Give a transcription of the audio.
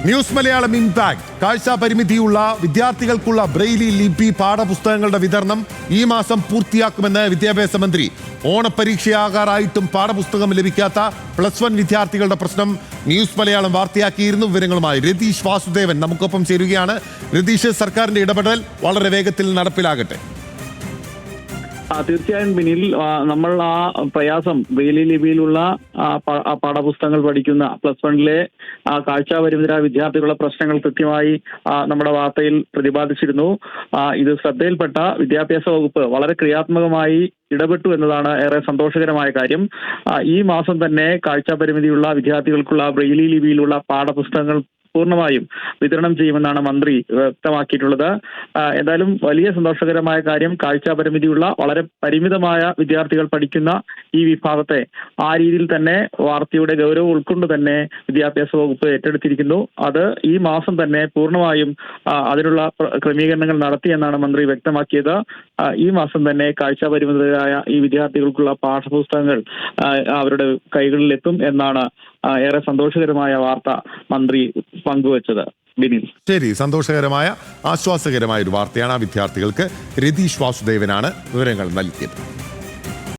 News Malayalam impact. കാഴ്ച പരിമിതിയുള്ള വിദ്യാർത്ഥികൾക്കുള്ള Braille ലിപി പാഠപുസ്തകങ്ങളുടെ വിതരണം ഈ മാസം പൂർത്തിയാക്കുമെന്ന് വിദ്യാഭ്യാസ മന്ത്രി. ഓണപരീക്ഷയാകാറായിട്ടും പാഠപുസ്തകം ലഭിക്കാത്ത +1 വിദ്യാർത്ഥികളുടെ പ്രശ്നം ന്യൂസ് മലയാളം വാർത്തയാക്കിയിരുന്നു. വിവരങ്ങളുമായി രതീഷ് വാസുദേവൻ നമുക്കൊപ്പം ചേരുകയാണ്. രതീഷ്, സർക്കാരിന്റെ ഇടപെടൽ വളരെ വേഗത്തിൽ നടപ്പിലാകട്ടെ. തീർച്ചയായും ബിനിൽ, നമ്മൾ ആ പ്രയാസം ബ്രെയിലി ലിപിയിലുള്ള പാഠപുസ്തകങ്ങൾ പഠിക്കുന്ന +1 കാഴ്ചാപരിമിതരായ വിദ്യാർത്ഥികളുടെ പ്രശ്നങ്ങൾ കൃത്യമായി നമ്മുടെ വാർത്തയിൽ പ്രതിപാദിച്ചിരുന്നു. ഇത് ശ്രദ്ധയിൽപ്പെട്ട വിദ്യാഭ്യാസ വകുപ്പ് വളരെ ക്രിയാത്മകമായി ഇടപെട്ടു എന്നതാണ് ഏറെ സന്തോഷകരമായ കാര്യം. ഈ മാസം തന്നെ കാഴ്ചാപരിമിതിയുള്ള വിദ്യാർത്ഥികൾക്കുള്ള ബ്രെയിലി ലിപിയിലുള്ള പാഠപുസ്തകങ്ങൾ പൂർണ്ണമായും വിതരണം ചെയ്യുമെന്നാണ് മന്ത്രി വ്യക്തമാക്കിയിട്ടുള്ളത്. എന്തായാലും വലിയ സന്തോഷകരമായ കാര്യം, കാഴ്ചാപരിമിതിയുള്ള വളരെ പരിമിതമായ വിദ്യാർത്ഥികൾ പഠിക്കുന്ന ഈ വിഭാഗത്തെ ആ രീതിയിൽ തന്നെ വാർത്തയുടെ ഗൗരവം ഉൾക്കൊണ്ട് തന്നെ വിദ്യാഭ്യാസ വകുപ്പ് ഏറ്റെടുത്തിരിക്കുന്നു. അത് ഈ മാസം തന്നെ പൂർണ്ണമായും അതിനുള്ള ക്രമീകരണങ്ങൾ നടത്തിയെന്നാണ് മന്ത്രി വ്യക്തമാക്കിയത്. ഈ മാസം തന്നെ കാഴ്ചാപരിമിതരായ ഈ വിദ്യാർത്ഥികൾക്കുള്ള പാഠപുസ്തകങ്ങൾ അവരുടെ കൈകളിലെത്തും എന്നാണ് ഏറെ സന്തോഷകരമായ വാർത്ത മന്ത്രി പങ്കുവച്ചത്. ബിനിൽ, ശരി, സന്തോഷകരമായ ആശ്വാസകരമായ ഒരു വാർത്തയാണ്. ആ വിദ്യാർത്ഥികൾക്ക് രതീഷ് വാസുദേവനാണ് വിവരങ്ങൾ നൽകിയത്.